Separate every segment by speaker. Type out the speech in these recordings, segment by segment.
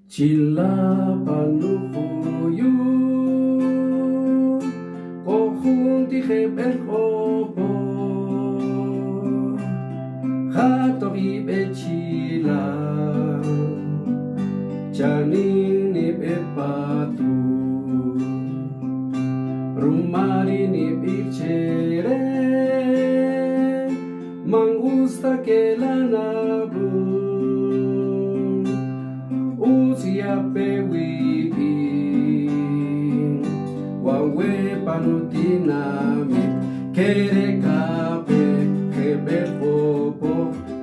Speaker 1: Chila panukuyu Kohunti hebel kopo Hatori bechila Janin ni bepatu Rumari ni bichere Mangusta que la nabu Uzia pewiki Wawe panutinami Kere kape Hebel kopo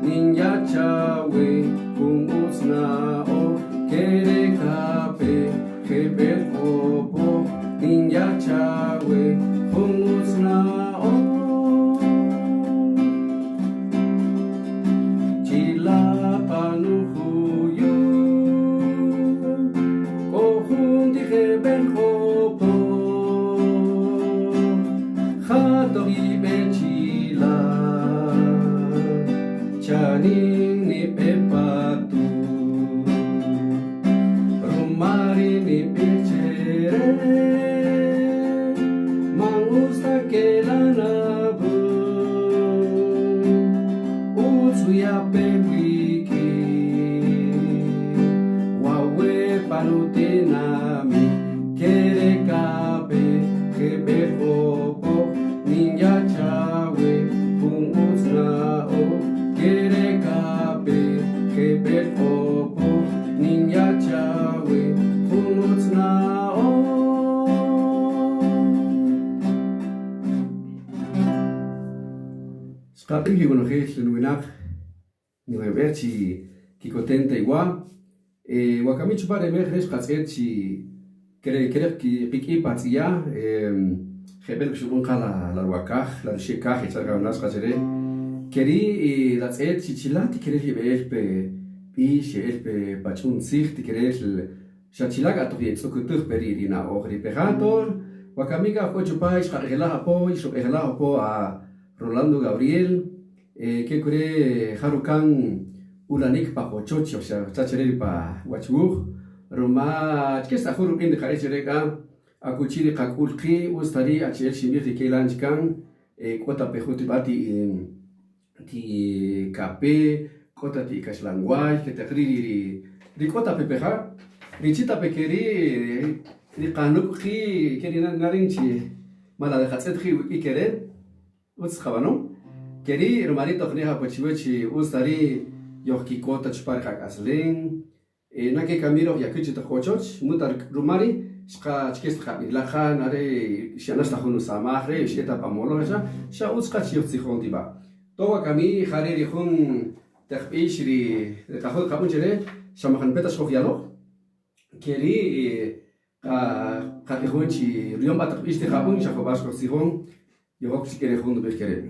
Speaker 1: Ninja chawe Kung usnao Kere kape Hebel kopo Ninja chawe Kung usnao Chila panuhuyu Kohundi hebel kopo Hatori bechila Chaning ni pepatu Rumari ni pechere Mangusta que la nabu Utsuya pewiki Wawe panutinami Kere kabe Kebe hopo Ninja chawe Kung usnao Kere kabe Kebe hopo Ninja chawe Kung usnao Skaping hiyo nokes lunak ni verchi kikotente igual wakamichu pare mejres qatsetchi kere ki piki patsia hebel shubun qala la wakaj la shikaj itsarga nas qasere keri datsetchi chilati kere hebel pe bish el pe pachun sicht kere shachilaga to yetsukutur peririna ogri pejator wakamiga fochupais qagela apo isho egela apo a Rolando Gabriel, que cree Harukan Ulanik pa Pochochi, o sea, Tachere pa Wachur, Roma, que está Hurupin de Carecherega, Akuchiri Kakulki, Ustari, Achel Shimir, Kelanchkan, Kota Pejutibati, Ti Kape, Kota Ti Kashlanguay, que te Ricota Pepeja, Richita Pekeri, Rikanuki, Kerinan Narinchi, Mala de Hatsetri, Ikeren. Utsxabano keri romari tokhniha pochiwechi ustari yoki kota chparqa aslen nake kamiro yakichi tokochoch mutar romari shqa chkes khabi la khan are shanasta khunu samahre sheta pamolo sha utsqa chiyotsi ba towa kami khariri khun takhbishri takhod qabunjere shamakhan peta shkhoyalo keri qatikhunchi riomba takhbishti khabun shakhobasko sihon Yo hope si quiere junto pesquere.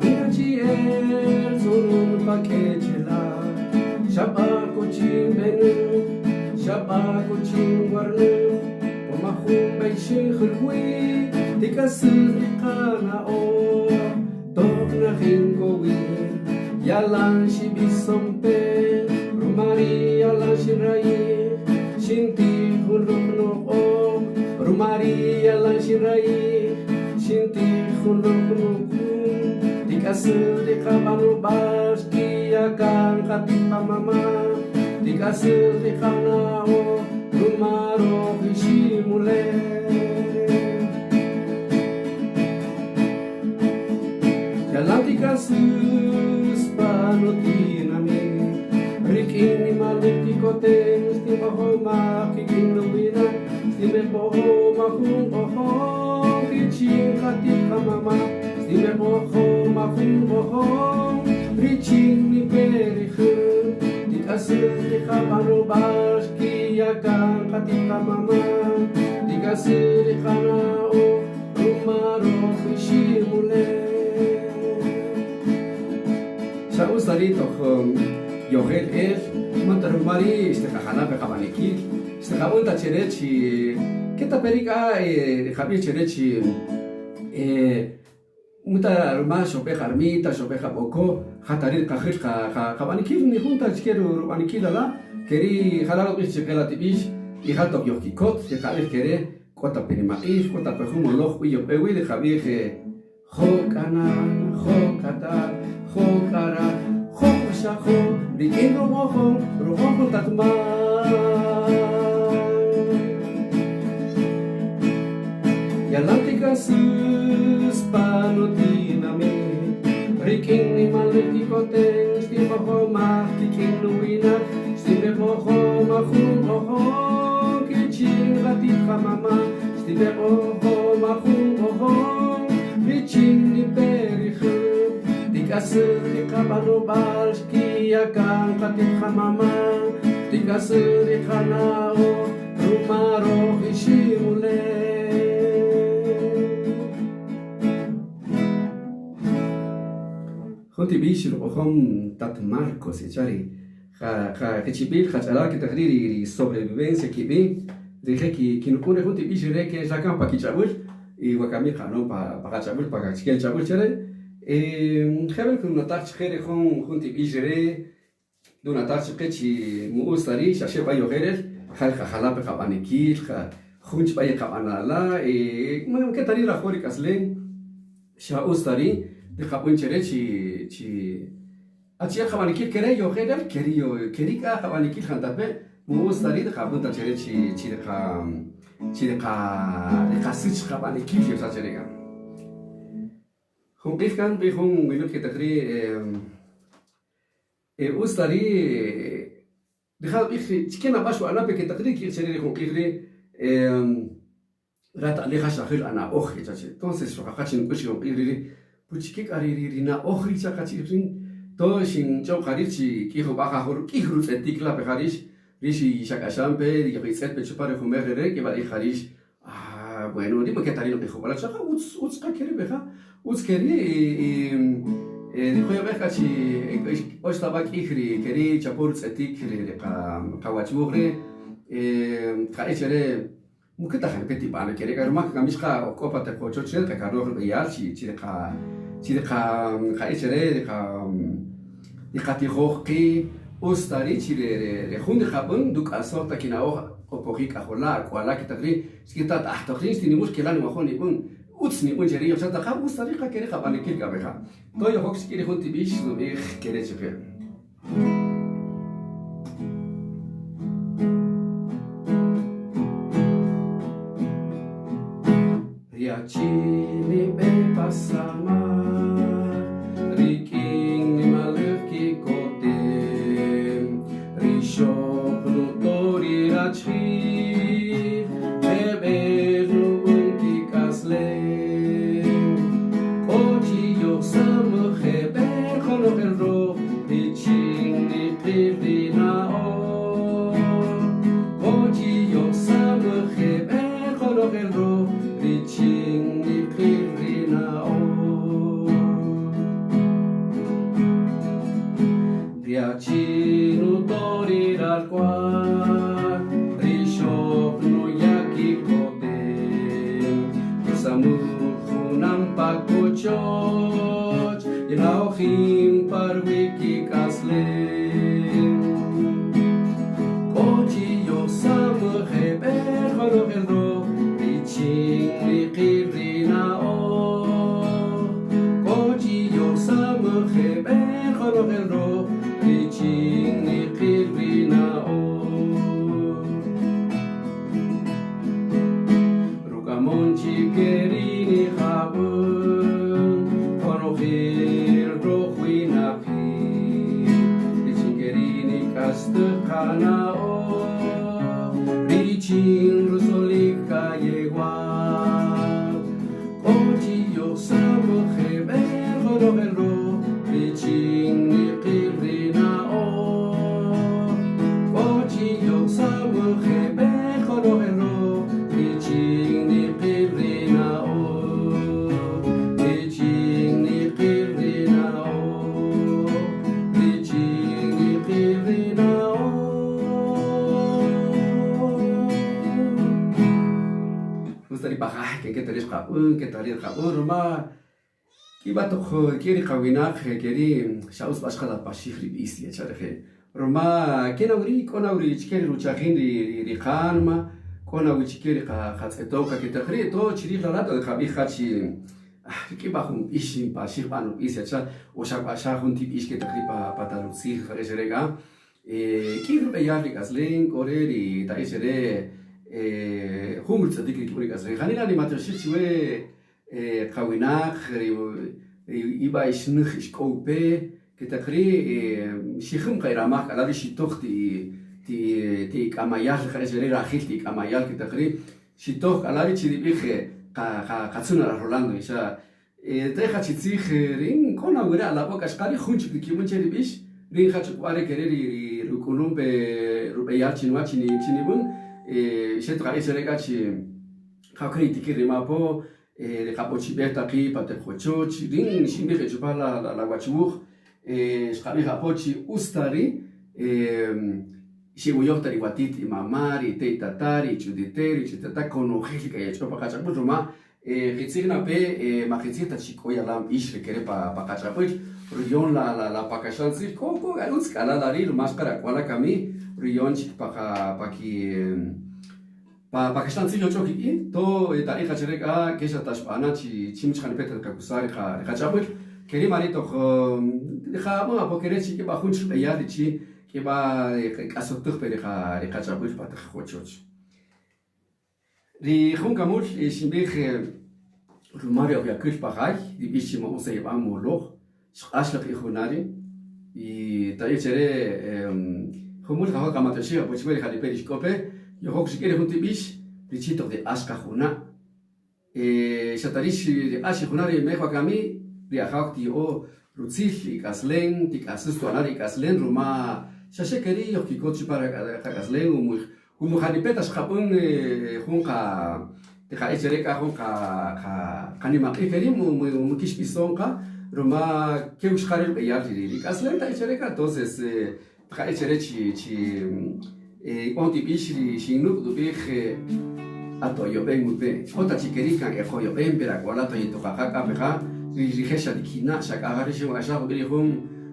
Speaker 1: Irachiel zurun pakechela, shabako chimbenu, shabako chingwarnu, pomahum beishin Tikasirikana o Tokna hingowi Yalan shibisompe Rumari yalan shirai Shinti hunrukno o Rumari yalan shirai Shinti hunrukno Tikasirikabanu baski Yakan katipa mama Tikasirikana o Rumaro hishimule Galaticasus panotinami Rikini maletikoten Stima homa kikinduina Stime pohoma hun ohom Richin katika mama Stime pohoma hun ohom Richin ni perihu Dikasir dikhabano bashki Yakan katika mama Dikasir dikhana o Rumaro hishimu Mari toch Yohel Montarumari Stehana Behabaniki Stehabunta Cherechi Keta Perica Javier Cherechi Muta Ruma Shopeja Armita Shopeja Boko Hatarir Kajirka Habaniki ni junta Chikeru Rubanikila Keri Halalo Bichekela Tibish y Hato Yokikot de Javier Kere Kota Perimaif Kota Pejumo Loj Uyo Pewi de Javier Jokanan Jokata Jokara Jokashajo Riquendo Mojo Rojo Tatma Yalantica Sus Panotiname Riquin ni Malekikoten Stibajo Mahtikin Nuina Stibajo Mahu Kichin Latija Mama Stibajo Mahu Kichin ni Perihu Dikasur di Kabano Balski Akan Katija Mama Dikasur di Kanao Rumaro Ishimule Honti Bishir Ohom Tat Marcos Echari Kechibil Hachala que Tagriri sobrevivencia que vi dije que no pone Honti Bishir que es la campa Kichabul y Wakamija no para Chabul para Chiquel Chabul Chere Hebel con una tacha Jere Honti Bishire de una tacha Kechi Muustari Shasheba Yoherer Halka Halape Habanekil Hunch Baye Kabanala bueno que Tari Rahori Kaslen Shaustari de Japón Cherechi Achia Habanikil Kere Yoherer Kerika Habanikil Hantape Muustari de Japón Cherechi Chireka Sich Habanikil Sacherega Hunkikan Bihun Minut Ketakri Ustari Dejad Chiquena Bashu Anape Ketakri Kircheri Hunkiri Rata Aleja Shahil Ana Oji entonces Shokachin Kushi Hunkiri Puchikik Aririna Oji Chakachirin Toshin Chokarichi Kiho Baja Kihrus Etikla Peharish Rishi Shakashampe Yabizet Pechupare Humere que va a Harish bueno dime que Tarino Pejo para Chaka Uts Kakiri Beja Uts Keri dijo yo veja si hoy estaba aquí querí chapur etik kawachmugre kaichere muketa hanpeti bana kere garma kamishka okopa te kocho chel ka karo yar chireka kaichere de khati khoqi ustari chire khund khabun duk asorta kinao opoki kahola kwala kitagri skita tahta khristi ni mushkila ni mahoni bun Utsni unjeri yo chata kha ustari kha kere khabani kil gabeha to yo hox kiri khunti bish no be kere chhe Riachini be pasama riking ni malki kote rishok no tori rachi Riachinu torir al cual Rishok no yaki kote Samuchunam pakochoch Yinaochim parwiki kaslen Kochi yosam heber hologelro Riching likirina o Kochi yosam heber hologelro Richini kirina o Rukamonchi kerini habun Konohir rohuinapi Richin kerini kastukana o Richin rusolika yegua Kochi yosam heber hologelro Richin Samu khebe kholo hero, riching ni kirina Japón, que tal el Japón, Roma, que va todo, quiere cabinar, quiere, shaus pascada pasifri bistia, charge. Roma, que con auri, quiere luchajin, rihanma, con auri, quiere que te cree todo, chiri la lata de Javi Hachi, que bajo un ishim, pasifano, isha, o shakbashahun tip ish que te cripa patalusi, jerega. Quiero ver las lenguas, correr y tal vez seré humor de que publicas. Janina ni matriz chue kawinach iba isnch iskope que te cree shikhum kairamach ala shitoch ti kamayal kharesere rahil ti kamayal que te cree shitoch ala chidibije katsuna rolando isha teja chitzich rin con agura la boca skali khunch ki kimunche bish rin khachuk bare querer Rukulumbe Rubeya Chinua Chinibun, Shetra Seregachi, how critical Rimapo, the Capochibetaki, Patecochoch, Ring, Shimbe Chupala, La Guachu, Scabi Hapochi, Ustari, Shibuyotari Watiti, Mamari, Teitatari, Juditeri, Chitatakono, Hika, Chopacachaputuma, Ritzina Pe, Mahizita Chicoya Lam Ish, Kerepa Pacachaput. Rion la pakashansi koko galutz kala daril máscara kwala kami rion chik pakashansi yocho ki to tari khachreka kesha tashpana chi chimchkhani petel kakusari khachabul keri mari to khama apokere chi ke bakhunch yadi chi ke ba kasotugh peri khachabul patakh khochoch ri khun kamul shimbikh rumario yakul pakhay di bishimo usay ba moloch Ashla Hunari, y Tayechere, Humul Hakamatashi, which very had a periscope, your hawks get a huntibish, the cheat of the Askahuna, Shatarishi, the Ashihunari, Mehakami, the Ahakti o Rutzich, Caslen, the Cassus to Anari Caslen, Roma, Shashekeri, of Kikochi Paracaslen, whom had the Petas Kapun, Hunka, the Haechereka Hunka, Kanima Kerim, Mukish Pisonka. Roma que os caras beijarem as lentas chereca entonces para cherechi onde bicho chinu do bicho atoyo bem muito bem outra chiquerica que foi bem pela qual atoyo tocaca peja rijecha de quina sacar se vai já abrir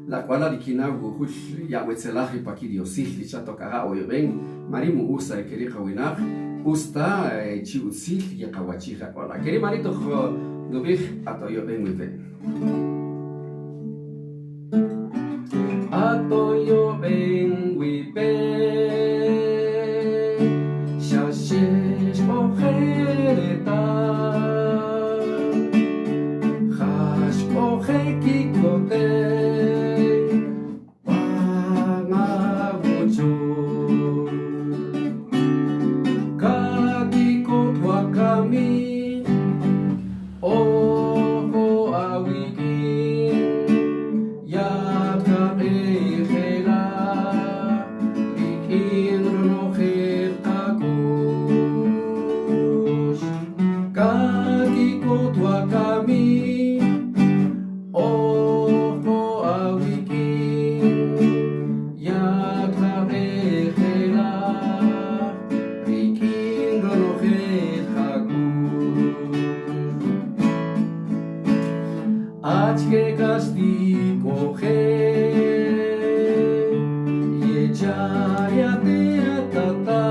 Speaker 1: la qual de quina o cuch ya wetzelahi pa que diosil já tocará o bem marimo usa querica winar usta chiusil ya kawachiha qual queri marito do bicho atoyo bem muito bem Atoyo ben wipe Shashish mojeleta Hash moje kikote Panabucho Kakikot wakami Oho awiki que castigo y echar te tata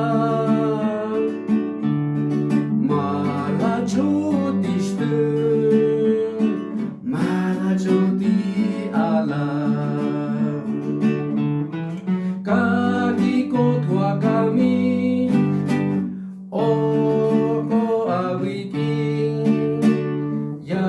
Speaker 1: mala chutiste mala chuti ala kakiko tua kami o awiki ya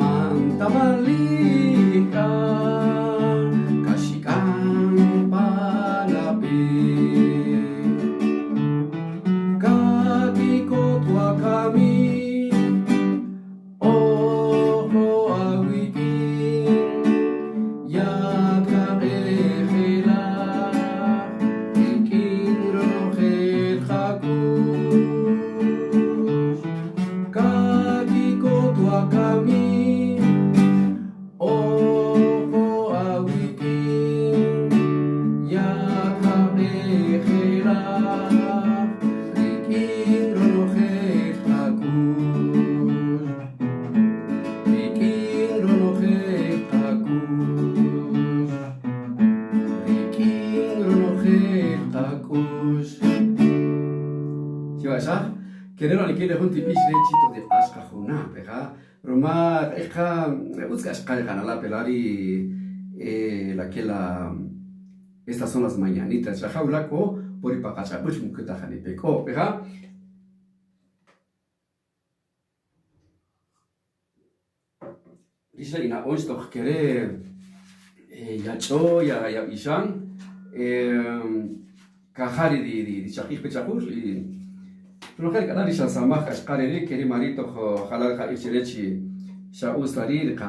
Speaker 1: Mantamalika kashikan Gashah, querero ni que le junte pish rechito de Ashkahuna, pega, Roma, Eja, buscas Kalgan a la pelari, estas son las mañanitas, Shahaulako, por Ipacacha, Bush Mukutahani Peco, pega. Dice ina ons toch querer ya cho ya ishan kahari di chakih pechapur y no quiere ganar isha samah ashqareri queri marito halal kha ichirechi sha ustari ka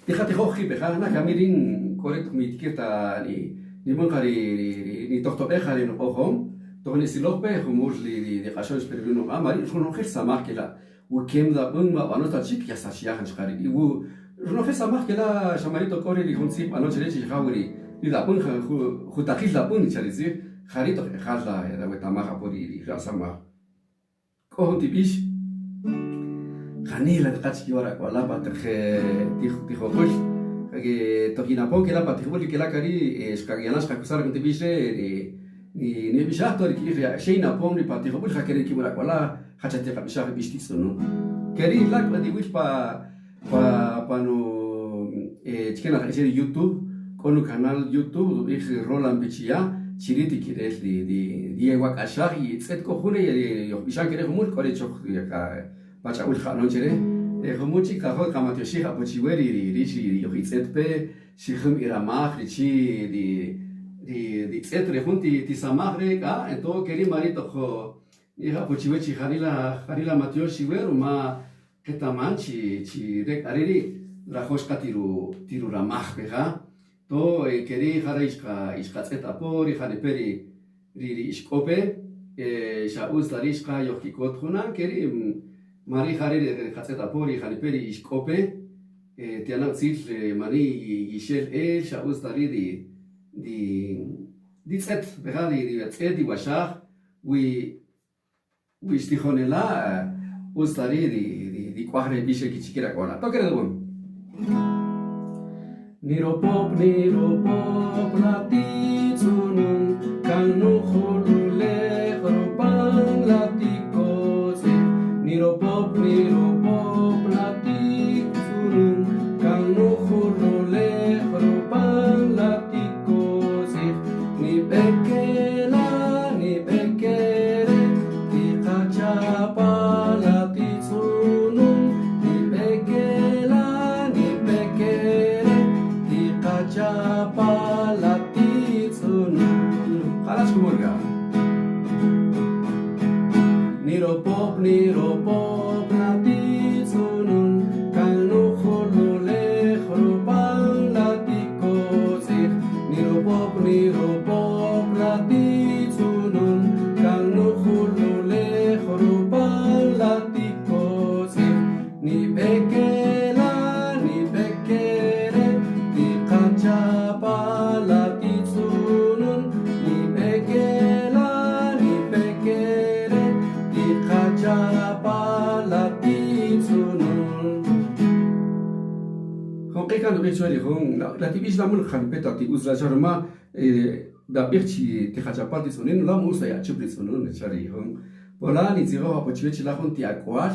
Speaker 1: dejate hoji bejana kamirin correcto mitketa ni monqari ni tohto ejari no ohom tohni silope humur li di qashon esperino amari no quiere samah kela وكم ذا ما أنا تشيك يا ساشيا هنشكاري و رنوخي سامح كلا شماليتو كوري اللي هنسيب أنا تشريش خاوري إذا بون خو تقيل لابون تشريزي خريطو خالا إذا وتامخ أبوري اللي سامح كوهن تبيش خاني لا تقاتش يوراك ولا باتخ تيخو كل تقينا بون كلا باتخ بول كلا كاري شكاغياناش كاكوسار كنت بيش ni bishah tori ki shay na pom ni pati khobul khakere ki mura wala khachate ka bishah bishti sono keri lak badi wich pa no chikena khacheri YouTube kono canal YouTube ich rolan bichia chiriti kirel di ewa kashah y tset ko khune yo bishah kere khumul kore chokh ka bacha ul khano chere khumuchi ka khol kamat yoshi ha pochiweri rishi yo tset pe shikhum iramach richi di etre junti ti samagre ka ento keri marito kho iha pochiwechi harila matio shiweru ma ketamanchi chi de kariri la hoska tiru ramach bega to keri haraishka iskatzeta por ihane peri riri iskope shauz darishka yohikot khuna keri mari hariri katzeta por ihane peri iskope tiana zil mari ishel shauz dariri di tzet bega di tzet di washach we stikhonela ustari di kwahre bishe kichikira kona to kere dum niropop lati tsunun kanu khulule khrupan lati koze niropop lati tsunun kanu khulule khrupan lati ni bekere ti kachapa la ti tsunun ni bekere ti kachapa la ti tsunun خلاص kumurga niropop la ti tsunun kanu khulule khrupan la ti kozir niropop la ti tsunun kanu khulule khrupan la ti kozir ni bekere ti kachapa la ti tsunun ni bekere ti kachapa la ti tsunun حقيقة نغير هون لا تبيش لامون خنبتا تي أوزلا جرما دا بيرتي تخاجا بالتي سونين لا موسا يا تشبري سونون نشاري هون ولا نيزيرو بوتشيتش لا هون تي أكوار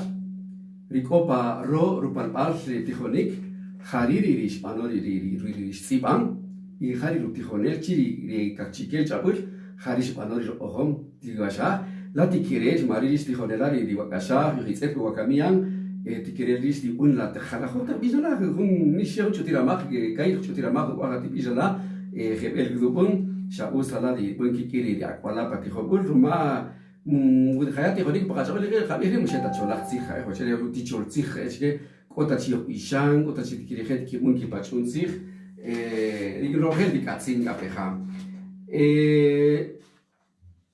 Speaker 1: ريكوبا روبان بالش تيخونيك خاريري ريش بانوري ريش سيبان خاريرو تيخونيل تشيري كاكشيكيل جابول خاريش بانوري أوهم تيغاشا لا تيكيريج ماريش تيخونيلا ري وكاشا يخيتسيب وكاميان تكرريش دي أون لا تخلا خوتا بيجلا هم نشيو تشتري ماخ كاي تشتري ماخ وقت بيجلا خبل غزوبون شاو سلا دي بنكي كيري دي اكوالا باتي خبول ما ود حياتي خديك بقى شغل غير خبيري مش تشولا تسيخ خو شري رو تيچور تسيخ اشكي كوتا تشيو ايشان كوتا تشي كيري خد كي مونكي باتشون سيخ دي روهل دي كاتسين غابخا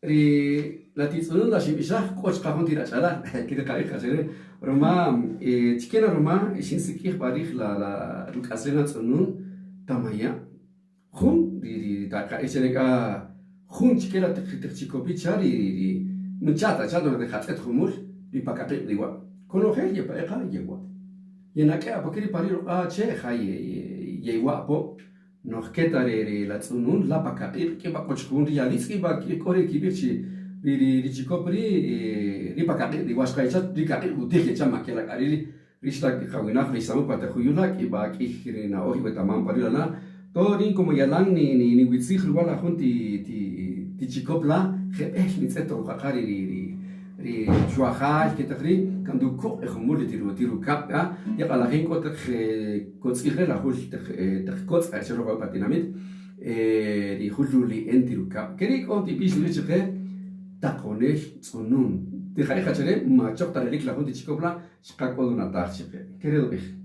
Speaker 1: ري لا تيسونون لا شيبيشا كوش قاهون تيرا شالا كده كاي خشري روما تشكينا روما شين سكيخ باريخ لا لوكاسرينا تسونون تامايا خون دي دا اشريكا خون تشكيلا تخيكو بيتشاري نجاتا جادو دي خاتت خمول دي باكاتي ديوا كونو خير يبقى قال يوا يناكا بكري باريرو تشي خاي يوا بو نوخكتا ري لا تسونون لا باكاتي كي باكوش خون رياليسكي باكي كوري كي بيرشي ri chikopri ri pakaki ri washkaicha ri kaki uti chama kela kari ri sta khawina ri samu pata khuyula ki ba ki hirina ohi beta mam parilana to rin como yalang ni witsi khwala khunti ti chikopla khepeh ni tseto khari ri juaha ki tagri kandu ko khumul tiru kap ya qala rin ko tak ko tsikhe la khul tak ko tsaro ba patinamit ri khululi entiru kap keri ko ti bis ri tsikhe takonesh tsunun te khari khachere ma chokta relik la khunti chikopla shqako na ta chikhe querido bej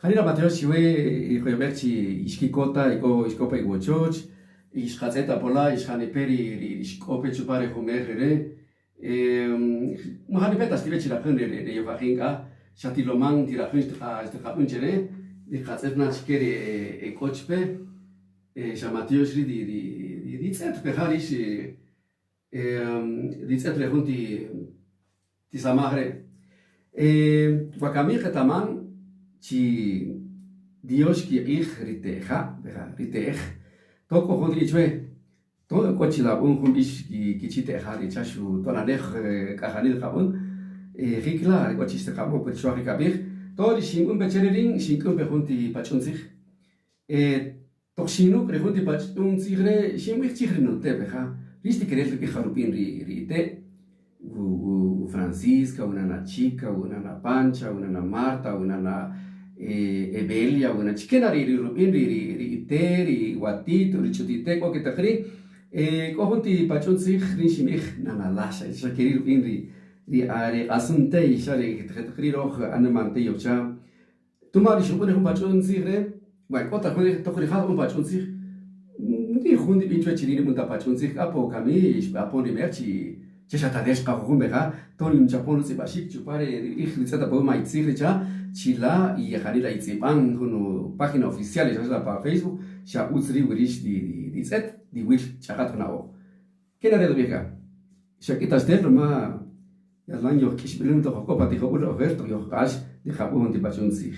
Speaker 1: Kanina bateo siwe ihoberchi iskikota iskopa iguochoch iskazeta pola iskaneperi iskope chupare homerere muhanipeta stivechi la khune de yofahinga shatiloman tirakhun sta unchere ikazetna chikere ekochpe shamatiosri di tsent peharish Dice rejunti tisamagre. Wakami khataman chi Dios ki ich riteja, ritej. Toko jondri chwe. Todo coche la un jundish ki chiteja richashu tonanej kajanil kabun. Rikla coche este kabo per chwa kabir. Todo shingun becherin shingun behunti pachunzich. Toxinu rejunti pachunzigre shimich chigrinu tebeja. Viste querer que jarupin rite. Francisca, una na chica, una na Pancha, una na Marta, una na Evelia, una chiquena ri guatito, richutite, que te cri, cojonti pachun sich, rinchimich, nana lasha, es querir ri are asunte, y shari, que te cri roja, anemante, yo cha. Tu mari shupone un pachun sigre, bueno, cota con tocrija un pachun sig, ni jundi pincho chilini munta pachun sig, apo cami, apo ni merchi. Chatadesh Kahumbeha, Tonim Japon Sebashik, Chupare, Ichizata Boma Itziricha, Chila y Janila Itzipan, con página oficial, ya sea para Facebook, ya Uzri Wirish di Zet, di Wish Chahatnao. ¿Qué era de vieja? Shakitas Terma, Yalanyo Kishbilun to Hokopa de Hobur Oberto, Yokash, de Japón de Bachunzig.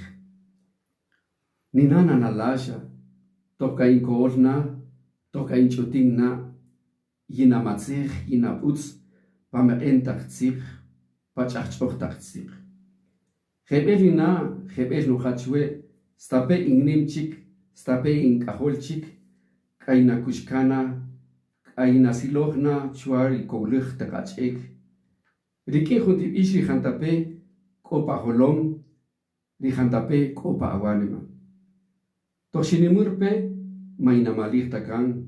Speaker 1: Ninana Nalasha, Toka in Korna, Toka in Chutingna, Yina Matzich, Yina Putz. Pamer tachtzich, pachachchoch tachtzich. Hebelina, hebel no hachwe, stape in nimchik, stape in kaholchik, kaina kushkana, kaina silohna, chuari koulich takachek. Riki junti ishi hantape, kopa holom, rihantape, kopa awanima. Toshinimurpe, maina malirtakan,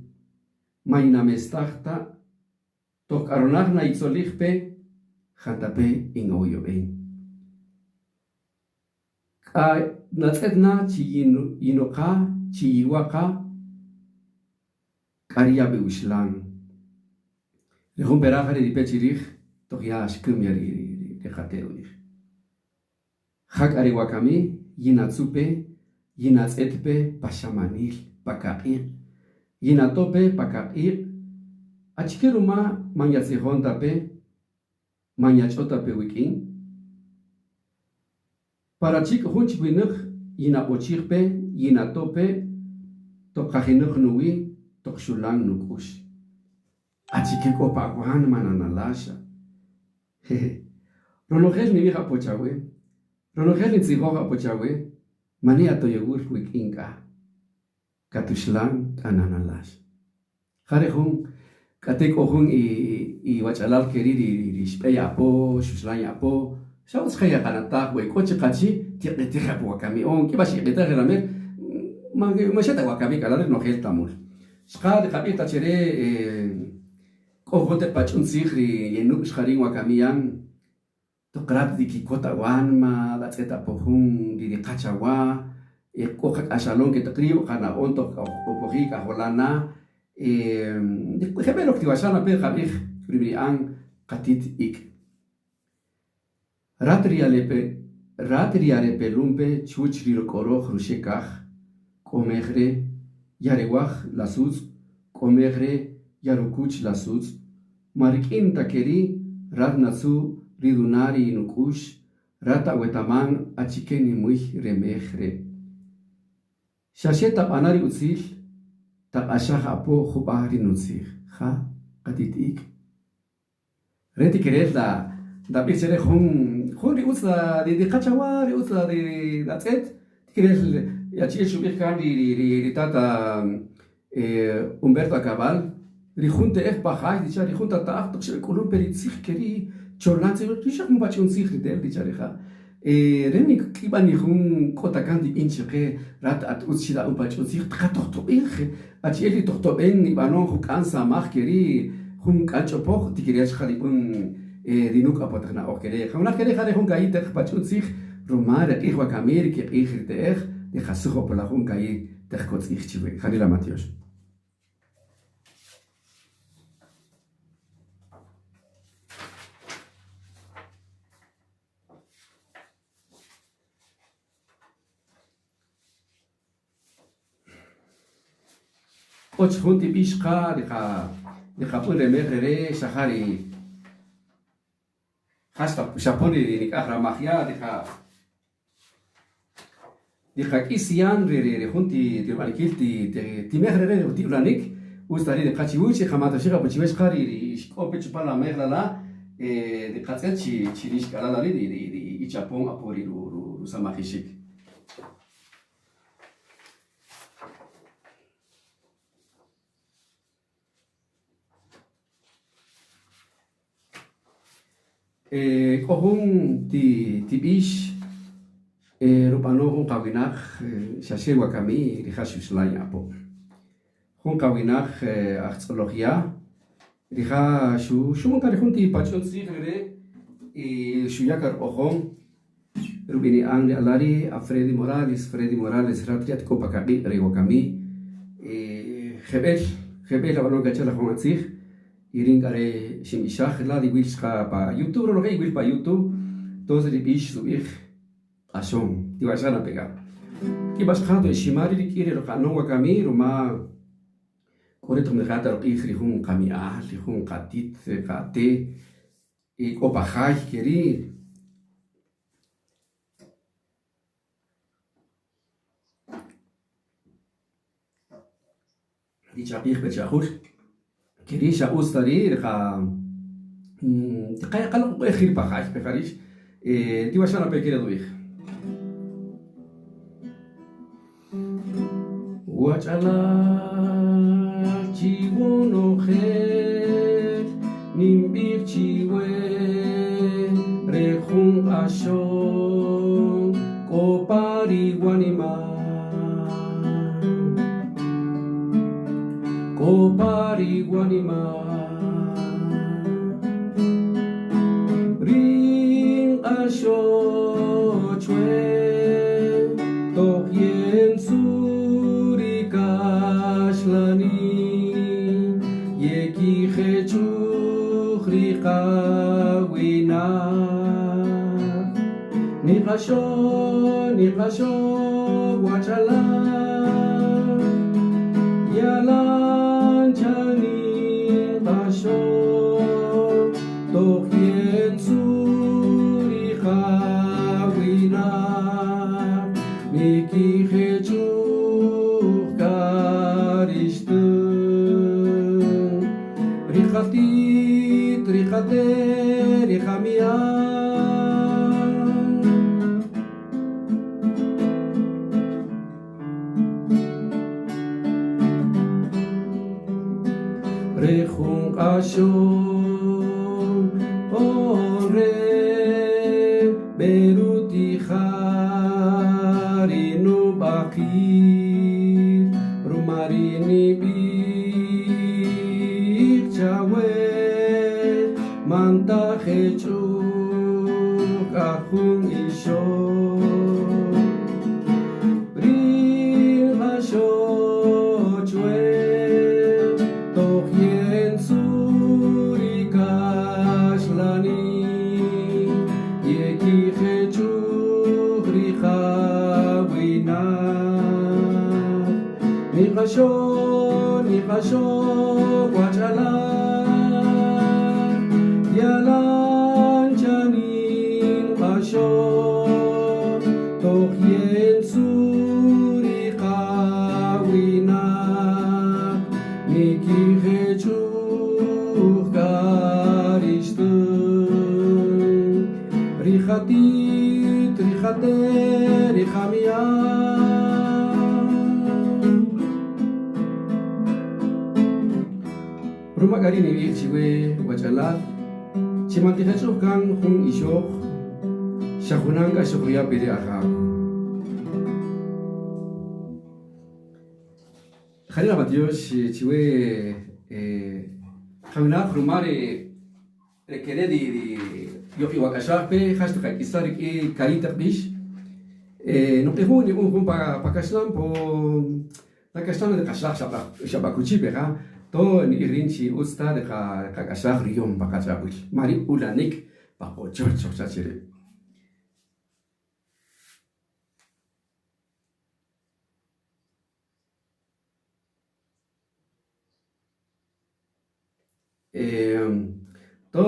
Speaker 1: maina mestachta, Tok aronagna itzolichpe, jantape in oyobein. Ka natsetna chi inoka, chi iwaka, karia beuslan. Rehumperachare di pechirich, tok ya shkum yari rechateunich. Hak ariwakami, yinatsupe, yinatsetpe, pashamanil, pakair, yinatope, pakair, Achikiruma manyatsihon tape, manyachota pe wikin. Para chik hunchwinuch, yina ochirpe, yina tope, tokahinuch nui, tokshulang nukush. Achikiko paguan mananalasha. Ronogel ni vieja pochawe, ronogel ni zihoga pochawe, mania toyogur wikinka. Katushlang ananalasha. Jarehun. Katek ohun I wachalal keri di spaya po, shuslanya po. Shaus khaya kanata we coche kachi, tiqetija po wakami on, kibashi qetara ramer, mashata wakami kalar no gel tamul. Shqad qabi tachere qohote pachun sigri yenuk shqarin wakami yan. Toqrab di kikota wanma, latzeta pohun di qachawa, qoqak ashalon ke taqriyo qana on to opohi ka holana. Jebelo que tiwashana pe khabich pribrian qatit ik ratria pelumpe chuchri rokoro khrushekach komegre yarewach lasuz komegre yarukuch lasuz markin takeri ratnasu ridunari nukush rata wetaman achikeni muih remegre shasheta panari utzil Tak ashaha po khubahri nutsir, ha, katitik. Reti querer da pichere hun riutza de kachawa, riutza de latzet, querer ya chiel shubir kan di tata Umberto Cabal, rihunte bachai, di chari junta ta to shel kolum peritzich keri, cholanze, rishak mbachun sich der di chariha. Reni kibani hun kotakan di incheke rat at utshida ubachun sich tratto ich Acheli tohtoben ibanon hukansa mahkeri hun kachopoch tikiriach khalipun dinuk apotna okere khuna kere khare hun gai tek pachun sich romar ikhwa kamir ki ikhirteх de khasukho pola hun gai tek kot ich chiwe khalila matios Och junti bishqa diqa de Japón de Merre, Sahari, hasta Japón de Nicaragua, magia, de Hakisian, de Junti, de Malikilti, de Merre, de Ulanik, Ustari de Kachiuchi, Hamatashika, Puchiveskari, Opechpala Merla, de Katsachi, Chilish Kalari, de Japón, Apori, Samahishik. Kohun ti bish rupano hon kawinach shashir wakami rihashu shlaya apo hon kawinach archeologia riha shu mongkari hon ti pachon sigre shu yakar ohon rubini ang alari a Freddy Morales ratriat kopakaki rewakami khebel abano gachala hon atzich Iringare Shimishach la di Wilska pa YouTube, lo que pa YouTube, todos de bish subir a son, ti vas a pegar. Que vas a Shimari di kire lo kano wakami, Roma, correcto me gata lo que hun kami hun katit, kate, y opahai keri. Dicha pich bechahur. كريشة أوستري رخا تقايق قلق إخير بخاش بخاريش دي واشانا بكير دويخ واجعلا تشيبونو خير نمبير تشيوه رخون أشون كوباري وانيما Kopari guanima ring asho chwe tohien suri kashlani yeki hechu khrika wina ni kasho guachala yala Tohien suri khawina Miki hechu karishtu Rihate, rihamia Rehung ashon ore beruti harinu bakir rumarini bir chawe manta hechu kahun isho Nihasho, guachala, yalan chanin hasho, tohien suri kawina, niki hechu karishtu, rihate, rihamia. Rumah kali ni ciwe wajalat cimanti hecho kang hung isok syahunang ka syukuya bede akak kali na batios ciwe kamina rumah re kene di yoki wakashak pe hastu ka isar ki kali takdish no tehu ni pa pakaslam po takaslam de kashak shabakuchi beha to ni irinchi usta de kakashah riyom bakachawil mari ulanik bako chorcho chachire to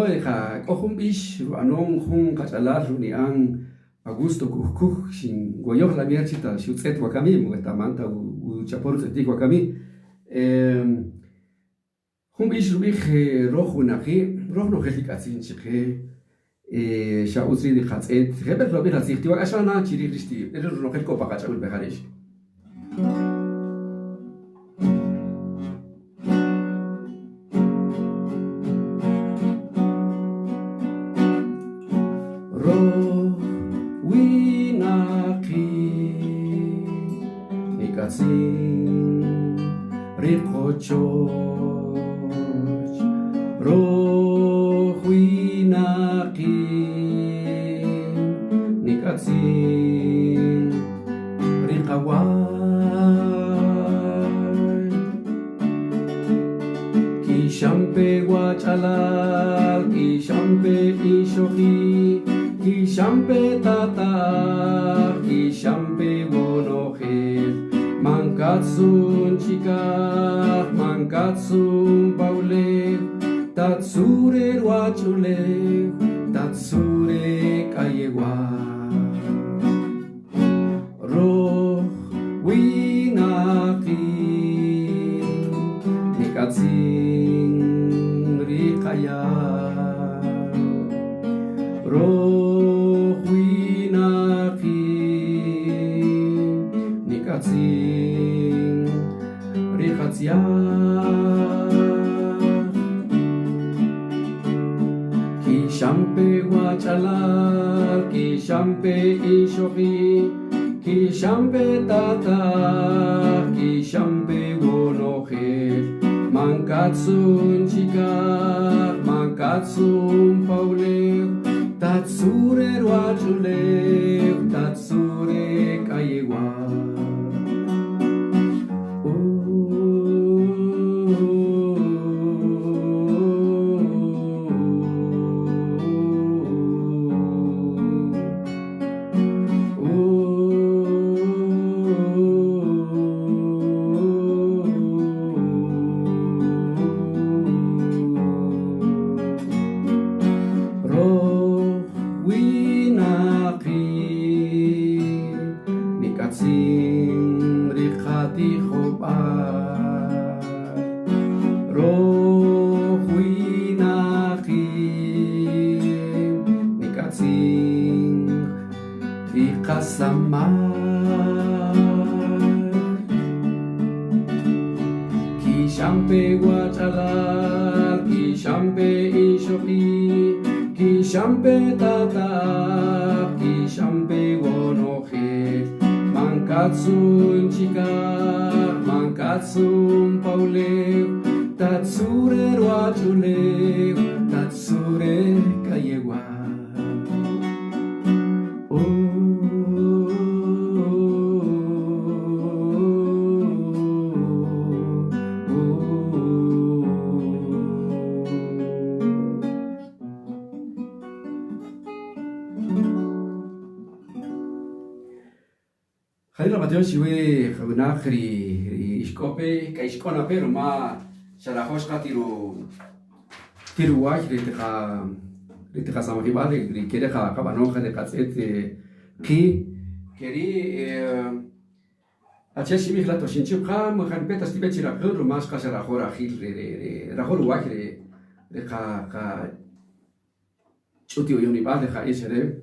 Speaker 1: kohum bish anon hun kachalar niang Augusto kuh sin goyoh la mierchita shutzet wakami mugetamanta u chapor zetik wakami hun bish rubich roh unachi roh no gelikatsin chikhe shauzri di khatzet hebel lo bira zikhti wa ashana chiri rishti ero no gelko pakachul bekharish Shiwe Hunakri Iskope, Kaiskona Peruma, Sharahoshka Tiruach, Rita Samahibari, Rikereha, Kabanoja de Katzet, Ki, Keri, Acheshi Lato Shinchuka, Mohanpeta Stibechira, Rumaska Sharahora Hill, Rahor Wakre, Reka Chutio Unibadeja Isere.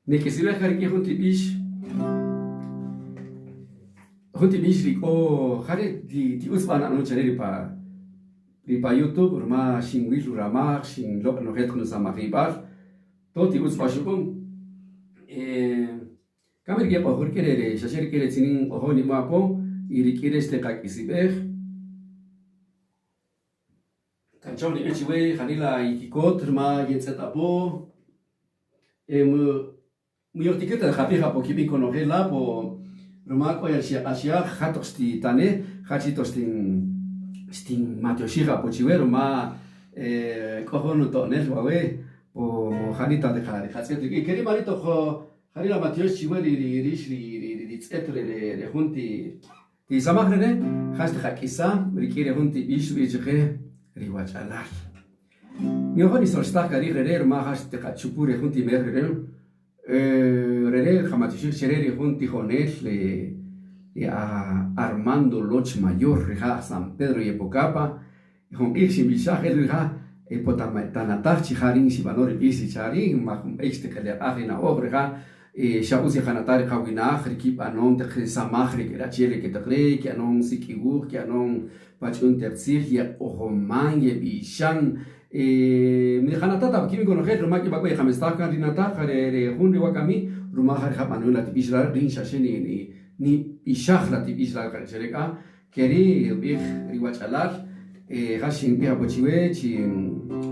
Speaker 1: Nekesila hariki hunti bish riko hare di usbana no chere ripa YouTube rma shingwi rama shing lo no het kun samaribar to ti usbashum kamer ge pa hurkere shashir kere sinin ohoni mapo irikire este kakisiber kanchoni echiwe hanila ikikot rma yetsetapo Muyotикета хапиха по кибико ногела по ромако ашия хатости тане хачитостин матиошига по чивero ma cojono to neswawe po hanita de jare hacete que quería marito jo harila matios chiweli rishri ritsetre de junti Ti samagre hast hakisa rikire hunti ishwiche riwachalal. Mihoni solsta kari rerer ma hast kachupure hunti merrer. Rerer hamatishir chereri junti jones le Armando Loch Mayor reja San Pedro y Epocapa hon irsi bisaje reja potamatanatach chiharin sibanor isi charin ma este que le arena obreja shausi hanatar kawinach rikip anon te samachri que la chile que te cree que anon sikigur que anon pachun tercir ya ohoman ye bishan من خناتات بكيمي كونو خير رماكي باكوي خمستاكا ريناتا خري خون وكامي رما خري خبانو لا تبيشلا رين شاشني ني بيشاخ لا تبيشلا كرشريكا كري بيخ ريواتشالار غاشين بيها بوتشيوي تشي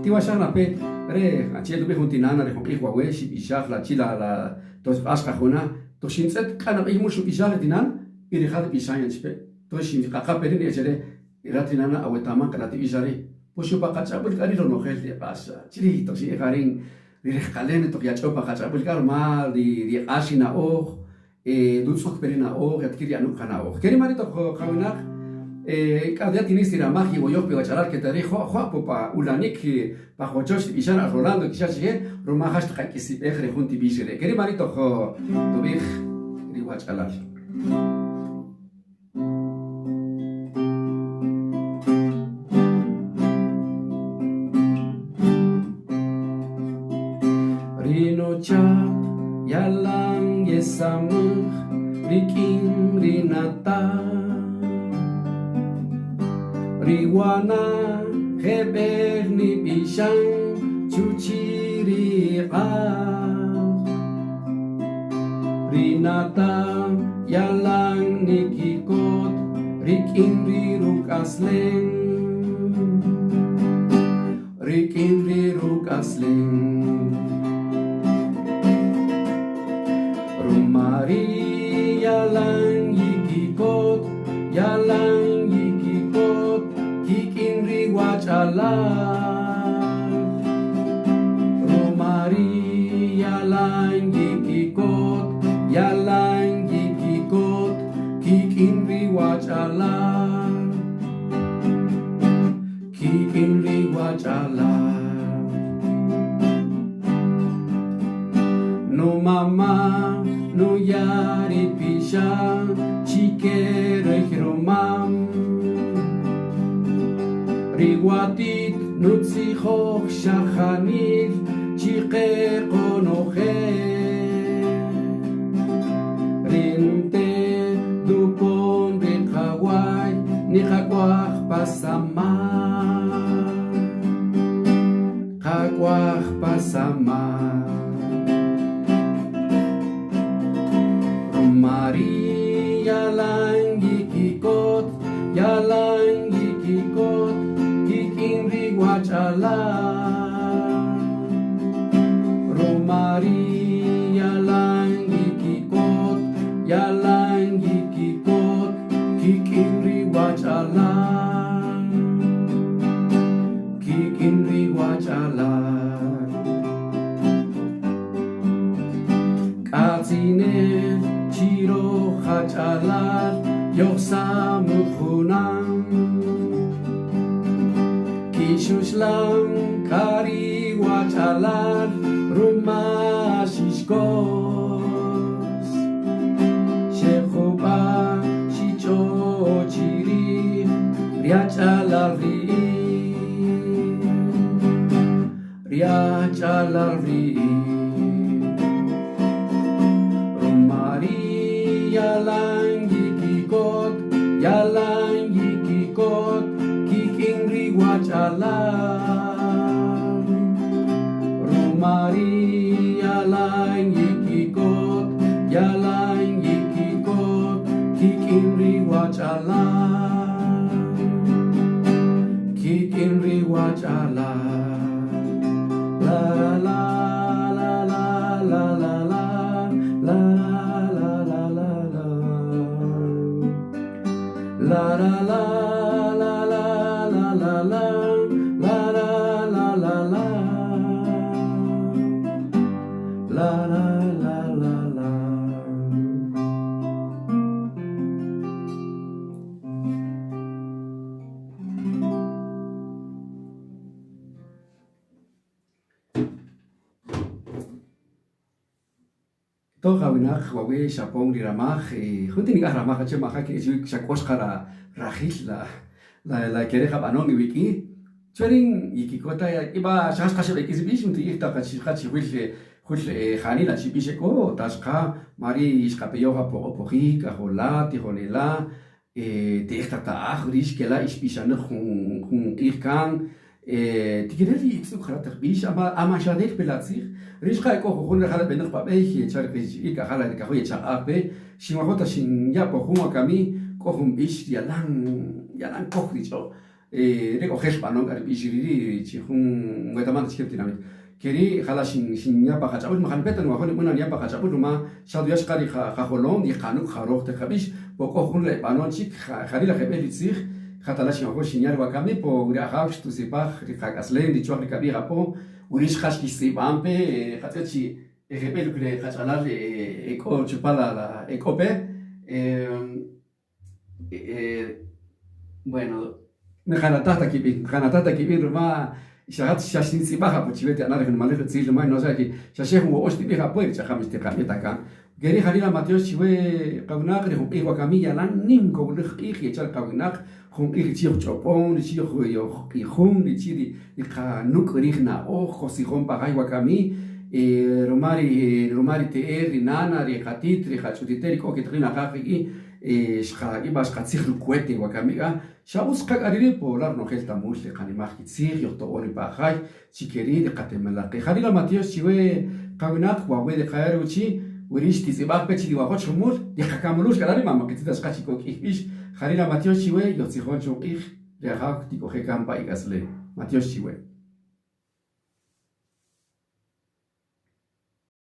Speaker 1: تيواشانا بي ري اتشيدو بيخون تينانا ري خون بيخ واوي شي بيشاخ لا تشيلا لا توس اشكا خونا توشينسيت كانا بيموشو بيشاخ تينان يري خاد بيشاين شبي توشين قاقا بيرين يشري راتينانا او تامان كلا تبيشاري Pushu pakacabul kari rono khel dia pasa. Ciri to si karing di rekalen to ya chopa pakacabul kar mal di asina o dutsok perina o yatkiri anu kana o. Keri mari to khawinak cada tiene esta magia o yo pe bachalar que te dijo popa ulanik pa khochosh ishara rolando kishash he roma hasht khakisi ekhre junti bishele. Keri mari to bikh ri bachalar. Yalang yesamuk riking rinata riwana heber ni bishang chuchiri rinata yalang nikikot riking riruk asleng Maria lang yikikot, kikin riwach alam. Maria lang yikikot, kikin riwach alam. No mama. No yari pisha chikere hiromam Riwatit nutzichoch shachanit chike konoche Rinte dupon rechawai nichakwach pasama Maria lang yikikot, kikin riwach alam. Maria lang yikikot, kikin riwach alam. Katzine Chiro Hachalar Yoksam Khunam Kishushlam Kari Wachalar Rumashishkos Shekhoba Shicho Chiri Riachalari Yalang yikikot, kiking riwach alam. Rumari yalang yikikot, kiking riwach alam. La la la la la la la la. La la la la la la la la la la la la la la la la la. toga winaq wawe Japón riramaj junti ni ramaj che maja que shakos khara rajil la kereja banon wiki churin ikikota iba shas khashe ekizibishun ti ikta khachi khul khani la chibisheko tasqa mari iskapeyoga pogi kahola tijonela te ikta ta akhrish kela ishbishana khun irkan تجري يكسو خاطر بيش أما شاديك بلاتسيخ ريش خاي كوخو خون خالد بينخ بابيه يتشارك إيكا خالد كاخو يتشاق بي شي مخوتا شين يابو خوما كامي كوخم بيش يالان كوخ ديشو ريكو خيش بانون قال بيش ريري شي خون ويتامان تشكيبتي نامي كيري خالا شين يابا خاچابود مخان بيتن وخوني منان يابا خاچابود وما شادو ياش قاري خاخولون يقانوك خاروخ تخبيش بوكو خون لأي بانون شيك خالي لخبيل يتسيخ خاطر شي مخوش شينيار وكامي بو غراخاوش تو سيباخ ريخاكاسلين دي تشوخ ريكابي رابو وريش خاش كي سيبامبي خاطر شي ريبيلو كلي خاطر ايكو تشوبالا ايكو بي bueno خاناتاتا كي بين ما شغات شاشين سيباخا بوتشيتي انا ريخن مالك تسيل ما نوزاكي شاشيخ هو اوش تبيخا بوير شخامش تقاميتا كان غيري خلينا ماتيوش شوي قوناق ريخم اي وكامي يلان نين كولخ اي يتشال قوناق خون إيه تيجي تشوفون تيجي يخون تيجي يخانوك ريخنا أو خسيخون بعاي وكامي روماري تير رينانا ريخاتيت ريخاتشوتيتري كوكي ترينا خاخي شخا إباش خاتسيخ الكويتي وكامي شاوس قاك أريري بولار نوخيل تاموش لقاني ماخي تسيخ يخطووني بعاي تيكري لقاتم ملاقي خلينا ماتيوش شوي قاونات واوي دقاير وشي وريش تيزيباق بتشي دي واخد شمول يخاكاملوش كلاري ماما كتير تشقاشي كوكي إيش خلينا ماتيوش شوي يوتسيخون شوقيخ لغاك تيكو خيكام بايغاسلي ماتيوش شوي